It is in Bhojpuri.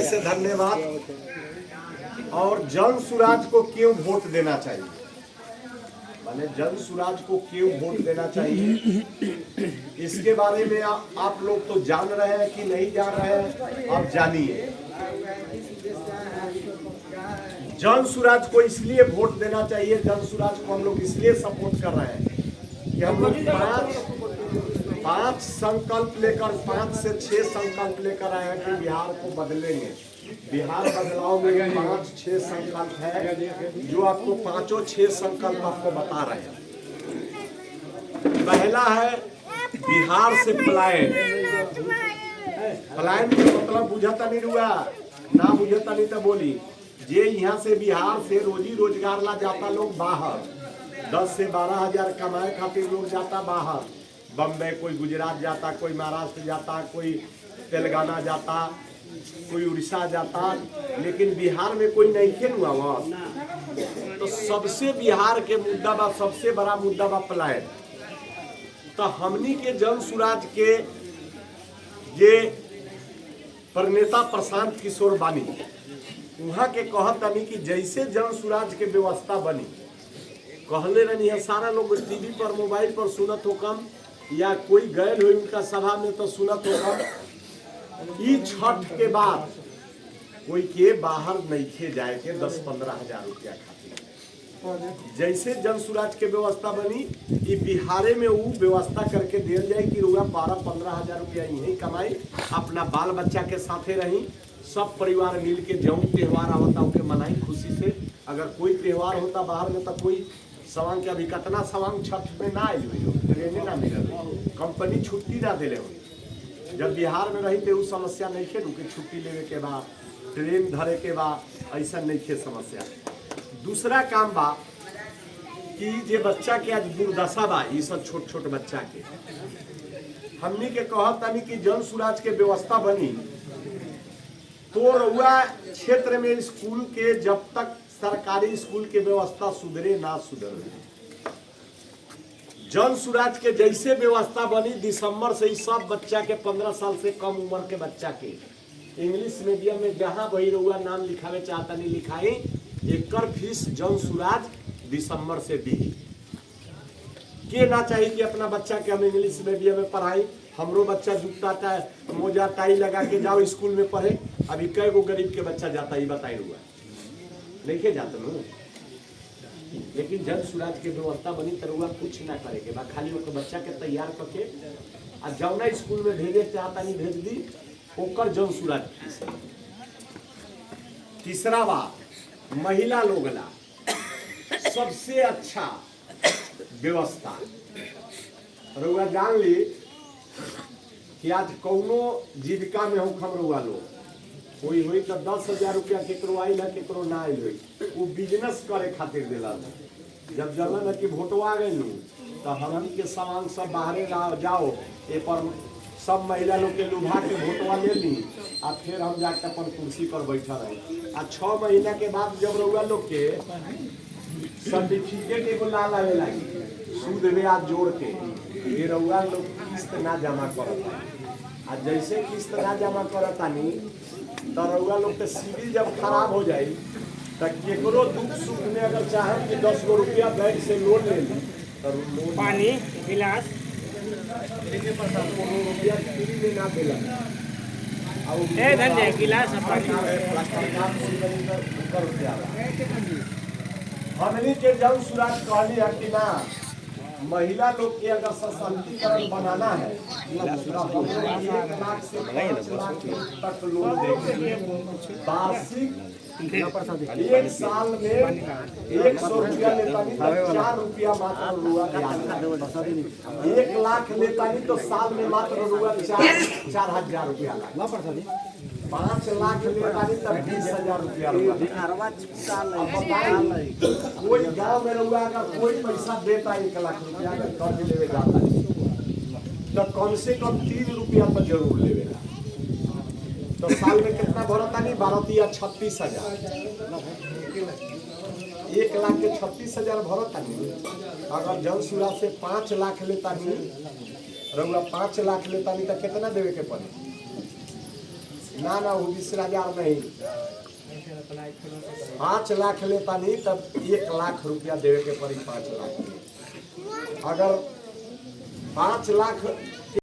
से धन्यवाद। और जन सुराज को क्यों वोट देना चाहिए, माने जन सुराज को क्यों वोट देना चाहिए, इसके बारे में आप लोग तो जान रहे हैं कि नहीं जान रहे हैं, आप जानिए। जन सुराज को इसलिए वोट देना चाहिए, जन सुराज को हम लोग इसलिए सपोर्ट कर रहे हैं कि हम लोग पांच संकल्प लेकर 5 से 6 संकल्प लेकर आए हैं कि बिहार को बदलेंगे। बिहार बदलाव में 5-6 संकल्प है जो आपको 5-6 संकल्प आपको बता रहे हैं। पहला है बिहार से पलायन। पलायन का मतलब बुझता नहीं हुआ ना, बुझता नहीं तो बोली जे यहाँ से बिहार से रोजी रोजगार ला जाता लोग बाहर, 10 से 12 हजार कमाए खातिर लोग जाता बाहर, बम्बई, कोई गुजरात जाता, कोई महाराष्ट्र जाता, कोई तेलंगाना जाता, कोई उड़ीसा जाता, लेकिन बिहार में कोई नहीं खेल हुआ वहाँ। तो सबसे बिहार के मुद्दा बा, सबसे बड़ा मुद्दा बा पलायन। तो हमनी के जन सुराज के ये प्रणेता प्रशांत किशोर बानी वहाँ के कहतनी कि जैसे जन सुराज के व्यवस्था बनी, कहले रहनी है सारा लोग टीवी पर मोबाइल पर सुनत हो कम, या कोई गए हुए उनका सभा में तो सुनत हो कम। ई छठ के बाद कोई के बाहर नहीं खे जाए के 10-15 हजार रुपया खातिर। जैसे जन सुराज के व्यवस्था बनी कि बिहारे में वो व्यवस्था करके दिया जाए कि रुआ 12-15 हजार रुपया यही कमाई, अपना बाल बच्चा के साथे रही, सब परिवार मिल के जो त्यौहार आवता उनके मनाई खुशी से। अगर कोई त्यौहार होता बाहर में तो कोई सवांग के अभी कितना सवांग छठ में ना आई हुई हो, ट्रेने ना मिल रही, कंपनी छुट्टी ना दिले हुई। जब बिहार में रही तो समस्या नहीं खे कि छुट्टी लेवे के बाद ट्रेन धरे के बाद, ऐसा नहीं खे समस्या। दूसरा काम बा कि जे बच्चा के आज दुर्दशा बा, ये सब छोट छोट बच्चा के हमनी के कहतानी कि जन सुराज के व्यवस्था बनी तो रउआ क्षेत्र में स्कूल के जब तक सरकारी स्कूल के व्यवस्था सुधरे ना सुधरे, जन सुराज के जैसे व्यवस्था बनी दिसंबर से ही सब बच्चा के 15 साल से कम उम्र के बच्चा के इंग्लिश मीडियम में जहाँ वही रउआ नाम लिखावे चाहता नहीं लिखाई, एकर फीस जन सुराज दिसंबर से दी के ना चाहिए कि अपना बच्चा के हम इंग्लिश मीडियम में पढ़ाई। हमरो बच्चा जूता मोजा टाई लगा के जाओ स्कूल में पढ़े। अभी कई गो गरीब के बच्चा जाता ही बताई हुआ नहीं के जाते न, लेकिन जन सुराज के व्यवस्था बनी तरुआ कुछ ना करे के बा, खाली ओकर बच्चा के तैयार करके आ जौना स्कूल में भेजे चाहता नहीं भेज दी, ओकर जन सुराज फीस। तीसरा बात महिला लोग ला सबसे अच्छा व्यवस्था रउआ जान ली कि आज कौनो जीविका में हो खमरुआ लोग कोई हुई तो 10,000 रुपया केकरो आयल है केकरो ना आयल हुई, वो बिजनेस करे खातिर दिला। जब जलन है कि भोटवा गई तो हम के सामान सब बाहरे जाओ ए पर सब महिला लोग के लुभा के भोटवा ले ली आ फिर हम जाके अपन कुर्सी पर बैठा रहे। आ 6 महीना के बाद जब रउआ लोग के सर्टिफिकेट एगो ला लावे लगी सूद ब्याज जोड़ के, ये रउआ लोग किस्त ना जमा करता, आ जैसे किस्त ना जमा करता नहीं तो रउआ लोग के सिविल जब खराब हो जाए तो केकरो दुख सुख में अगर चाहे कि 10 गो रुपया बैंक से लोन ले ली तो पानी गिलास रुपया फ्री में ना दिला गिलास हमनी के जन सुराज कहली है कि ना महिला लोग के अगर सशक्तिकरण बनाना है तो हम लोग 1 लाख से 5 लाख तक लोन देंगे वार्षिक। 1 साल में 100 रुपया लेता नहीं तो 4 रुपया मात्र रुआ ब्याज, 1 लाख लेता नहीं तो साल में मात्र रुआ 4,000 रुपया, 5 लाख लेता नहीं तो 20,000 रुपया। कोई गाँव में रहुआ अगर कोई पैसा देता 1 लाख रुपया अगर कर्ज लेवे जाता तो कम से कम 3 रुपया तो जरूर लेवेगा। तो साल में कितना भरता नहीं 36,000, 1 लाख के 36,000 भरता नहीं। अगर जन सुराज से 5 लाख लेता नहीं रहुआ 5 लाख लेता नहीं तो कितना देवे के पड़े ना ना वो 20,000 नहीं, 5 लाख लेता नहीं तब 1 लाख रुपया देवे के पड़ी। 5 लाख अगर 5 लाख